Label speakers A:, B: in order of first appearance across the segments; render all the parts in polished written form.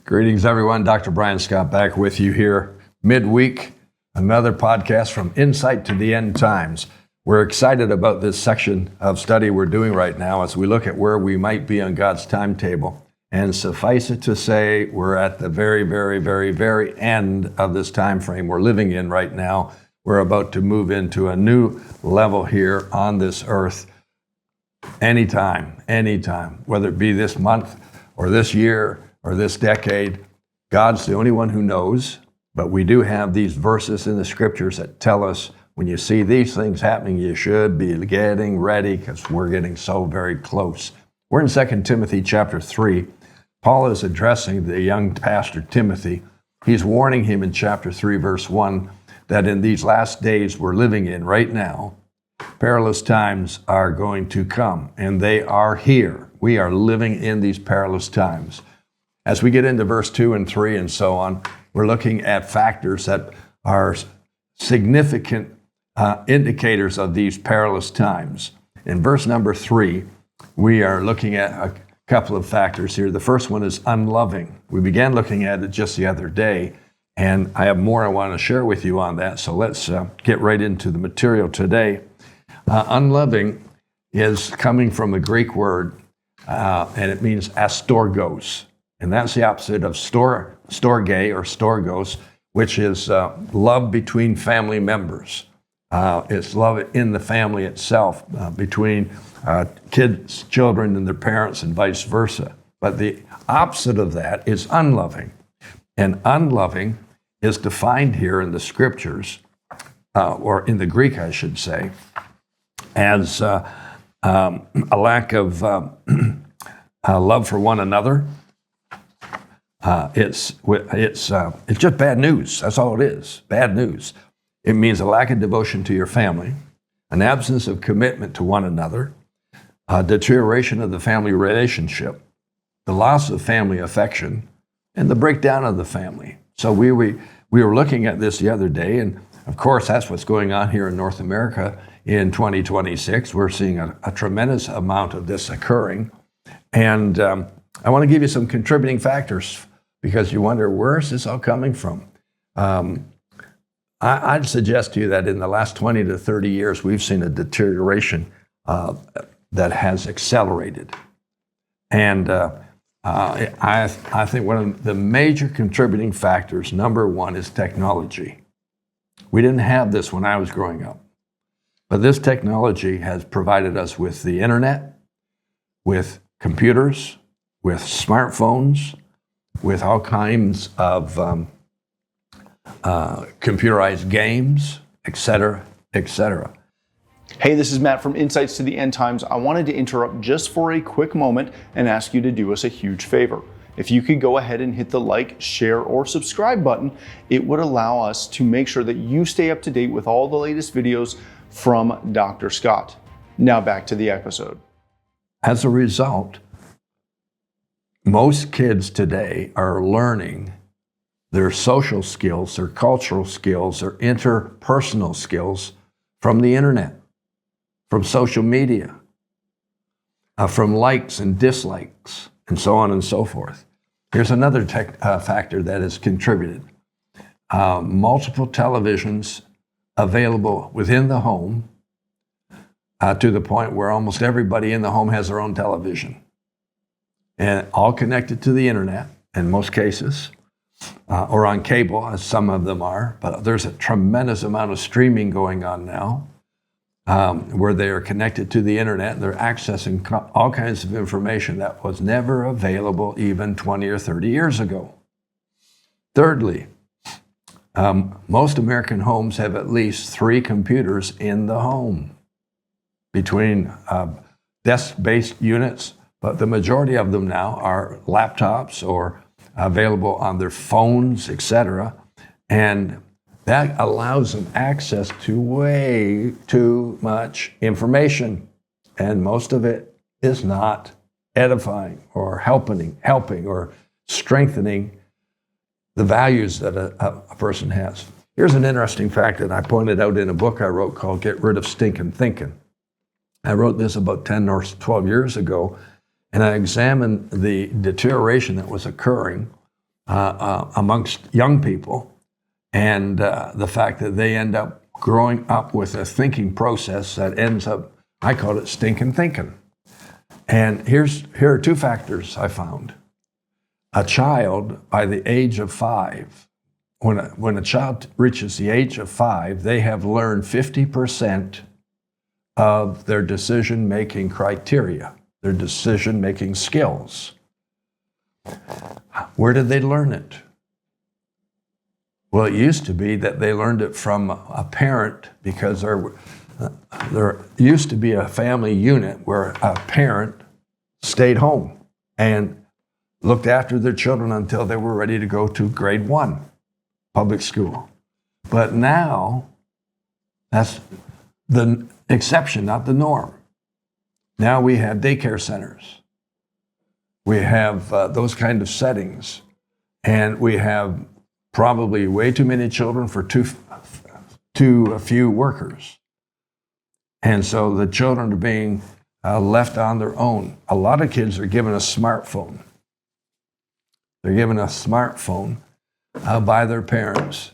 A: Greetings, everyone. Dr. Brian Scott back with you here midweek. Another podcast from Insight to the End Times. We're excited about this section of study we're doing right now as we look at where we might be on God's timetable. And suffice it to say, we're at the very end of this time frame we're living in right now. We're about to move into a new level here on this earth. Anytime, whether it be this month or this year or this decade, God's the only one who knows. But we do have these verses in the scriptures that tell us when you see these things happening, you should be getting ready because we're getting so very close. We're in 2 Timothy chapter 3. Paul is addressing the young pastor Timothy. He's warning him in chapter 3, verse 1, that in these last days we're living in right now, perilous times are going to come, and they are here. We are living in these perilous times. As we get into verse 2 and 3 and so on, we're looking at factors that are significant indicators of these perilous times. In verse number 3, we are looking at a couple of factors here. The first one is unloving. We began looking at it just the other day, and I have more I want to share with you on that. So let's get right into the material today. Unloving is coming from a Greek word, and it means astorgos. And that's the opposite of storge or storgos, which is love between family members. It's love in the family itself, between kids, children, and their parents, and vice versa. But the opposite of that is unloving. And unloving is defined here in the scriptures, or in the Greek, I should say, as a lack of love for one another. It's just bad news. That's all it is. Bad news. It means a lack of devotion to your family, an absence of commitment to one another, a deterioration of the family relationship, the loss of family affection, and the breakdown of the family. So we were looking at this the other day, and of course that's what's going on here in North America in 2026. We're seeing a tremendous amount of this occurring. And I want to give you some contributing factors because you wonder, where is this all coming from? I'd suggest to you that in the last 20 to 30 years, we've seen a deterioration that has accelerated. And I think one of the major contributing factors, number one, is technology. We didn't have this when I was growing up. But this technology has provided us with the internet, with computers, with smartphones, with all kinds of computerized games, etc., etc.
B: Hey, this is Matt from Insights to the End Times. I wanted to interrupt just for a quick moment and ask you to do us a huge favor. If you could go ahead and hit the like, share, or subscribe button, it would allow us to make sure that you stay up to date with all the latest videos from Dr. Scott. Now back to the episode.
A: As a result, most kids today are learning their social skills, their cultural skills, their interpersonal skills from the internet, from social media, from likes and dislikes, and so on and so forth. Here's another factor that has contributed. Multiple televisions available within the home to the point where almost everybody in the home has their own television. And all connected to the internet in most cases, or on cable, as some of them are. But there's a tremendous amount of streaming going on now, where they are connected to the internet and they're accessing all kinds of information that was never available even 20 or 30 years ago. Thirdly, most American homes have at least 3 computers in the home, between desk-based units, but the majority of them now are laptops or available on their phones, etc. And that allows them access to way too much information. And most of it is not edifying or helping or strengthening the values that a person has. Here's an interesting fact that I pointed out in a book I wrote called Get Rid of Stinkin' Thinking. I wrote this about 10 or 12 years ago, and I examined the deterioration that was occurring amongst young people, and the fact that they end up growing up with a thinking process that ends up, I call it stinking thinking. And here are two factors I found. A child by the age of 5, when a child reaches the age of 5, they have learned 50% of their decision-making criteria, their decision-making skills. Where did they learn it? Well, it used to be that they learned it from a parent, because there used to be a family unit where a parent stayed home and looked after their children until they were ready to go to grade 1 public school. But now, that's the exception, not the norm. Now we have daycare centers. We have those kind of settings. And we have probably way too many children for too few workers. And so the children are being left on their own. A lot of kids are given a smartphone. They're given a smartphone by their parents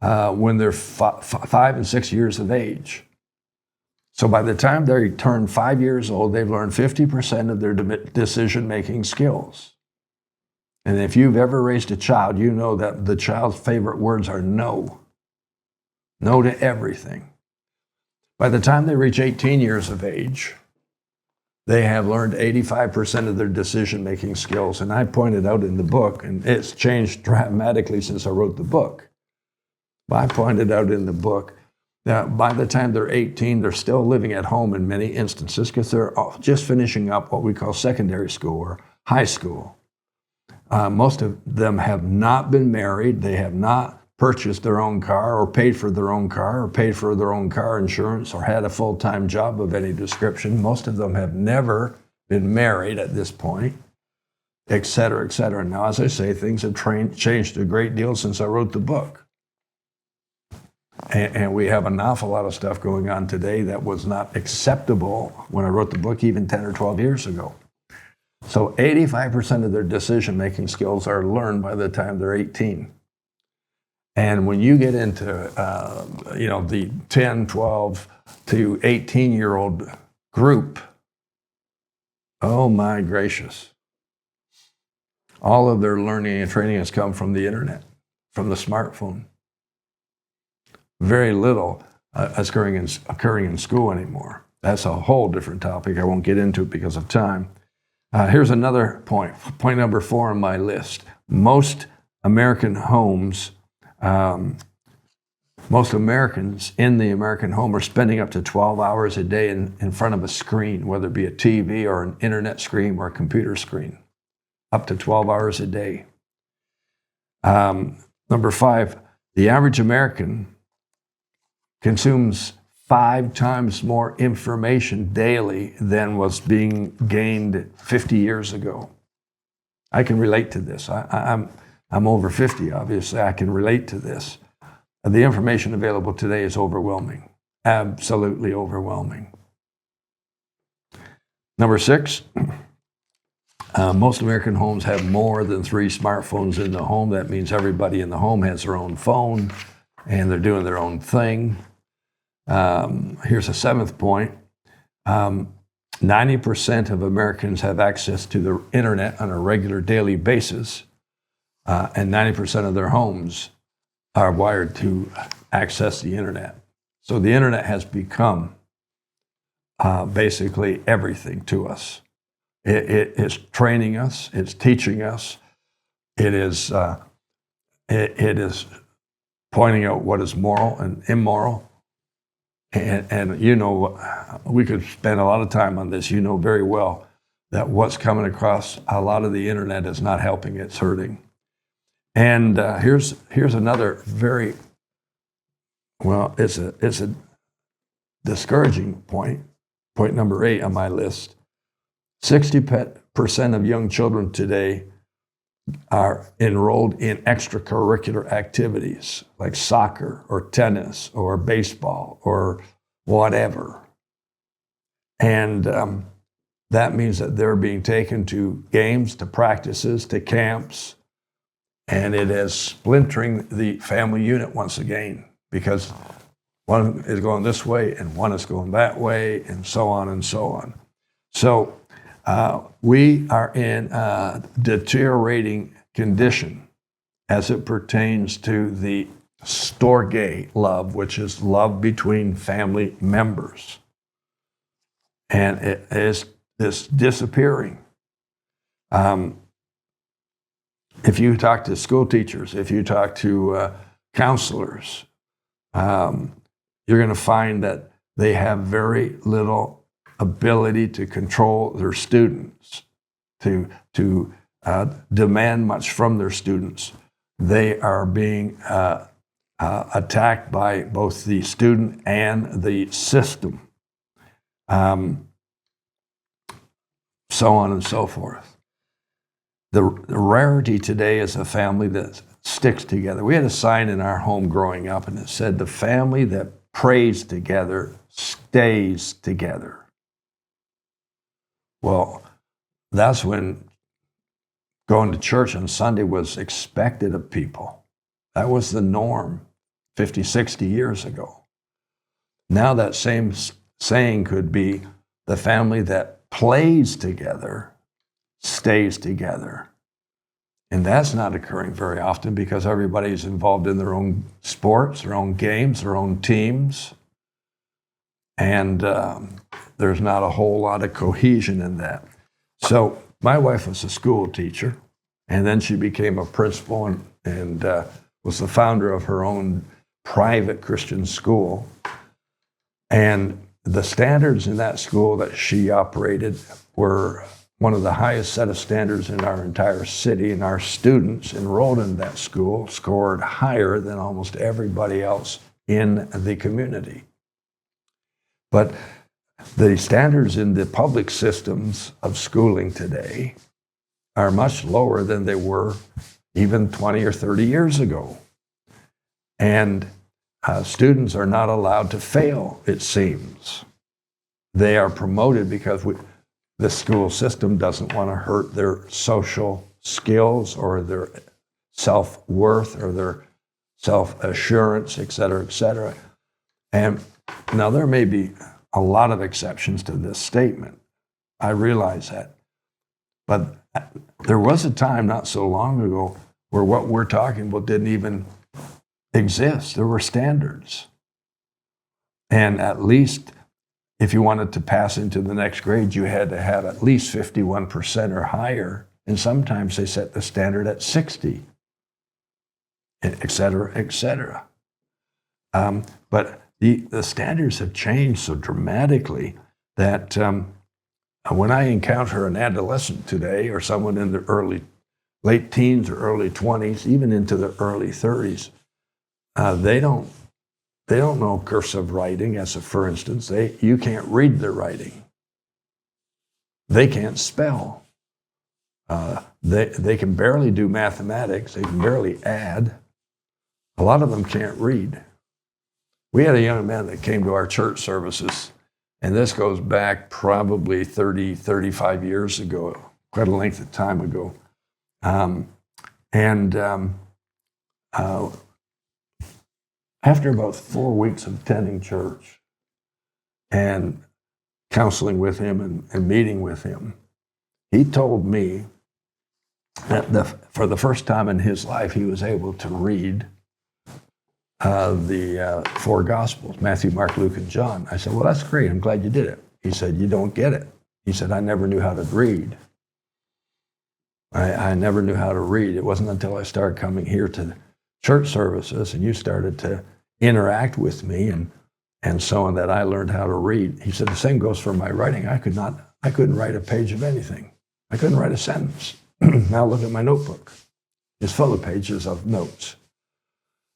A: when they're 5 and 6 years of age. So by the time they turn 5 years old, they've learned 50% of their decision-making skills. And if you've ever raised a child, you know that the child's favorite words are no. No to everything. By the time they reach 18 years of age, they have learned 85% of their decision-making skills. And I pointed out in the book, and it's changed dramatically since I wrote the book. But I pointed out in the book that by the time they're 18, they're still living at home in many instances because they're just finishing up what we call secondary school or high school. Most of them have not been married. They have not purchased their own car or paid for their own car or paid for their own car insurance or had a full-time job of any description. Most of them have never been married at this point, et cetera, et cetera. Now, as I say, things have changed a great deal since I wrote the book. And we have an awful lot of stuff going on today that was not acceptable when I wrote the book even 10 or 12 years ago. So 85% of their decision-making skills are learned by the time they're 18. And when you get into, the 10, 12 to 18-year-old group, oh my gracious. All of their learning and training has come from the internet, from the smartphone. Very little is occurring in school anymore. That's a whole different topic. I won't get into it because of time. Here's another point. Point number 4 on my list. Most American homes, most Americans in the American home are spending up to 12 hours a day in front of a screen, whether it be a TV or an internet screen or a computer screen. Up to 12 hours a day. Number 5, the average American consumes 5 times more information daily than was being gained 50 years ago. I can relate to this. I'm over 50, obviously. I can relate to this. The information available today is overwhelming, absolutely overwhelming. Number 6, most American homes have more than 3 smartphones in the home. That means everybody in the home has their own phone and they're doing their own thing. Here's a 7th point. 90% of Americans have access to the internet on a regular daily basis, and 90% of their homes are wired to access the internet. So the internet has become basically everything to us. It is training us, it's teaching us, it is pointing out what is moral and immoral. And you know, we could spend a lot of time on this. You know very well that what's coming across a lot of the internet is not helping, it's hurting. And here's another very, well, it's a discouraging point. Point number 8 on my list. 60% of young children today are enrolled in extracurricular activities like soccer or tennis or baseball or whatever. And that means that they're being taken to games, to practices, to camps, And it is splintering the family unit once again, because one is going this way and one is going that way, and so on and so on. So we are in a deteriorating condition as it pertains to the storge love, which is love between family members. And it is disappearing. If you talk to school teachers, if you talk to counselors, you're going to find that they have very little ability to control their students, to demand much from their students. They are being attacked by both the student and the system, so on and so forth. The rarity today is a family that sticks together. We had a sign in our home growing up, and it said, "The family that prays together stays together." Well, that's when going to church on Sunday was expected of people. That was the norm 50, 60 years ago. Now that same saying could be, "The family that plays together stays together." And that's not occurring very often, because everybody's involved in their own sports, their own games, their own teams. And there's not a whole lot of cohesion in that. So my wife was a school teacher, and then she became a principal and was the founder of her own private Christian school. And the standards in that school that she operated were one of the highest set of standards in our entire city, and our students enrolled in that school scored higher than almost everybody else in the community. But the standards in the public systems of schooling today are much lower than they were even 20 or 30 years ago. And students are not allowed to fail, it seems. They are promoted because the school system doesn't want to hurt their social skills or their self-worth or their self-assurance, et cetera, et cetera. And now there may be a lot of exceptions to this statement. I realize that. But there was a time not so long ago where what we're talking about didn't even exist. There were standards. And at least if you wanted to pass into the next grade, you had to have at least 51% or higher. And sometimes they set the standard at 60, et cetera, et cetera. But the standards have changed so dramatically that when I encounter an adolescent today, or someone in the late teens or early 20s, even into the early 30s, they don't know cursive writing, for instance. You can't read their writing. They can't spell. They can barely do mathematics. They can barely add. A lot of them can't read. We had a young man that came to our church services, and this goes back probably 30, 35 years ago, quite a length of time ago. After about 4 weeks of attending church and counseling with him and meeting with him, he told me that for the first time in his life, he was able to read the four Gospels, Matthew, Mark, Luke, and John. I said, "Well, that's great. I'm glad you did it." He said, "You don't get it." He said, "I never knew how to read. I never knew how to read. It wasn't until I started coming here to church services and you started to interact with me and so on that I learned how to read." He said, "The same goes for my writing. I couldn't write a page of anything. I couldn't write a sentence." Now look at my notebook. It's full of pages of notes.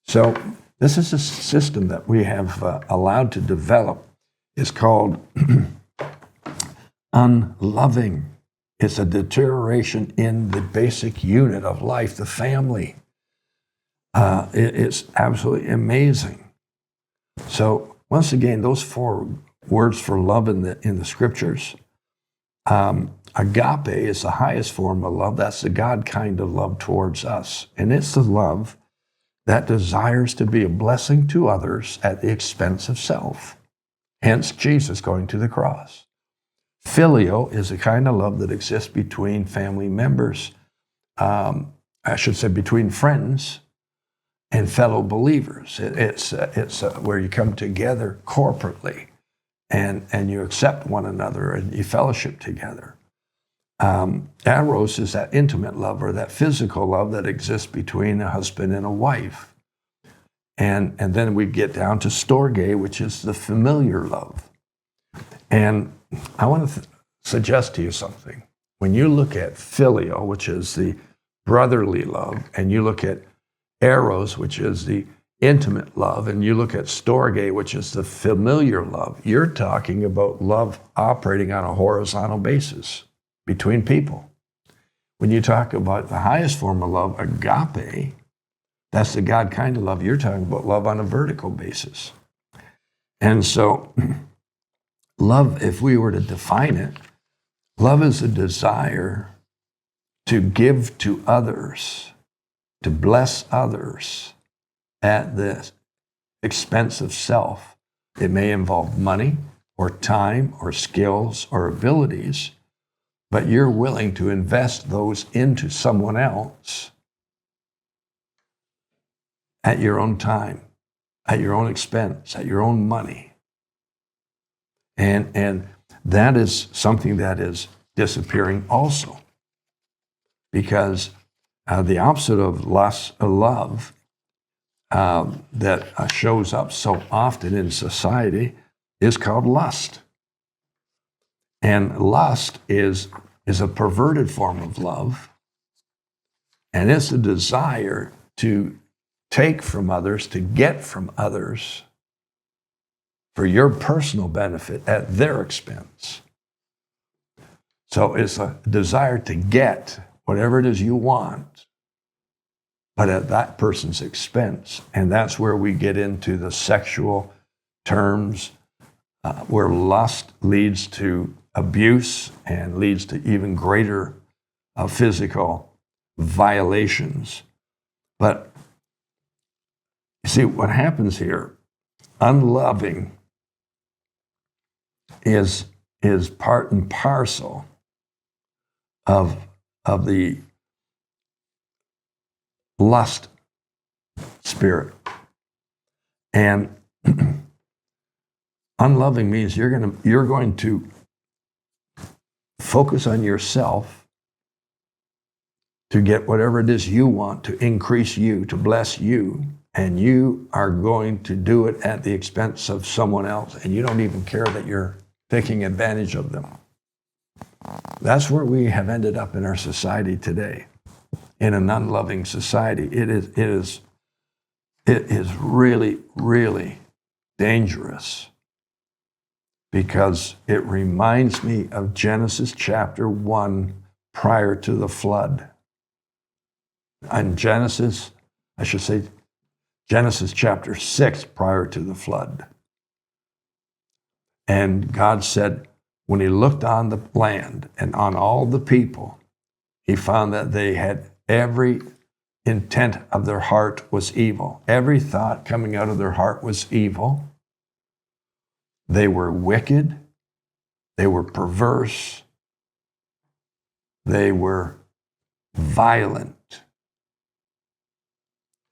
A: So this is a system that we have allowed to develop. It's called unloving. It's a deterioration in the basic unit of life, the family. It's absolutely amazing. So once again, those four words for love in the scriptures Agape is the highest form of love. That's the God kind of love towards us. And it's the love that desires to be a blessing to others at the expense of self. Hence, Jesus going to the cross. Filial is the kind of love that exists between family members, I should say between friends and fellow believers. It's where you come together corporately and you accept one another and you fellowship together. Eros is that intimate love or that physical love that exists between a husband and a wife. And then we get down to storge, which is the familiar love. And I want to suggest to you something. When you look at filial, which is the brotherly love, and you look at eros, which is the intimate love, and you look at storge, which is the familiar love, you're talking about love operating on a horizontal basis between people. When you talk about the highest form of love, agape, that's the God kind of love. You're talking about love on a vertical basis. And so love, if we were to define it, love is a desire to give to others, to bless others at the expense of self. It may involve money or time or skills or abilities, but you're willing to invest those into someone else at your own time, at your own expense, at your own money. And that is something that is disappearing also. Because the opposite of love that shows up so often in society is called lust. And lust is a perverted form of love. And it's a desire to take from others, to get from others for your personal benefit at their expense. So it's a desire to get whatever it is you want, but at that person's expense. And that's where we get into the sexual terms, where lust leads to abuse and leads to even greater physical violations. But you see, what happens here, unloving is part and parcel of the lust spirit. And unloving means you're going to focus on yourself to get whatever it is you want, to increase you, to bless you, and you are going to do it at the expense of someone else, and you don't even care that you're taking advantage of them. That's where we have ended up in our society today. In an unloving society, it is really, really dangerous, because it reminds me of Genesis chapter 1 prior to the flood. And Genesis chapter 6 prior to the flood. And God said, when he looked on the land and on all the people, he found that they had every intent of their heart was evil. Every thought coming out of their heart was evil. They were wicked. They were perverse. They were violent.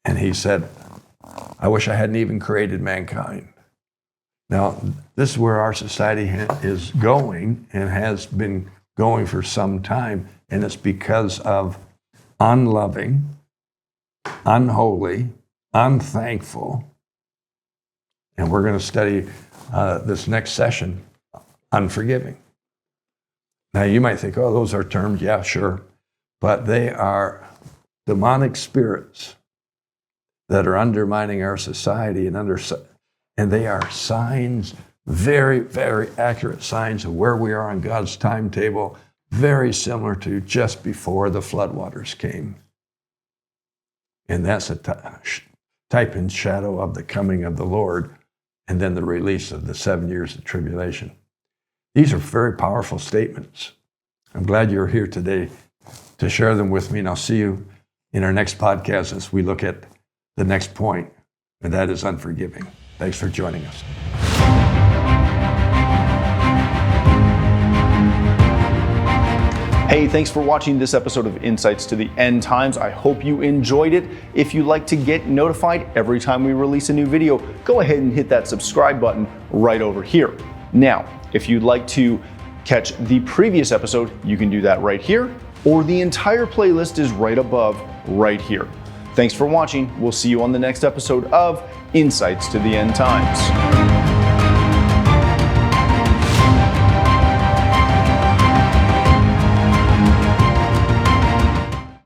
A: And he said, I wish I hadn't even created mankind. Now, this is where our society is going and has been going for some time, and it's because of unloving, unholy, unthankful, and we're going to study this next session, unforgiving. Now, you might think, oh, those are terms, yeah, sure, but they are demonic spirits that are undermining our society, and they are signs, very, very accurate signs of where we are on God's timetable, very similar to just before the floodwaters came. And that's a type and shadow of the coming of the Lord, and then the release of the 7 years of tribulation. These are very powerful statements. I'm glad you're here today to share them with me, and I'll see you in our next podcast as we look at the next point, and that is unforgiving. Thanks for joining us.
B: Hey, thanks for watching this episode of Insights to the End Times. I hope you enjoyed it. If you'd like to get notified every time we release a new video, go ahead and hit that subscribe button right over here. Now, if you'd like to catch the previous episode, you can do that right here, or the entire playlist is right above, right here. Thanks for watching. We'll see you on the next episode of Insights to the End Times.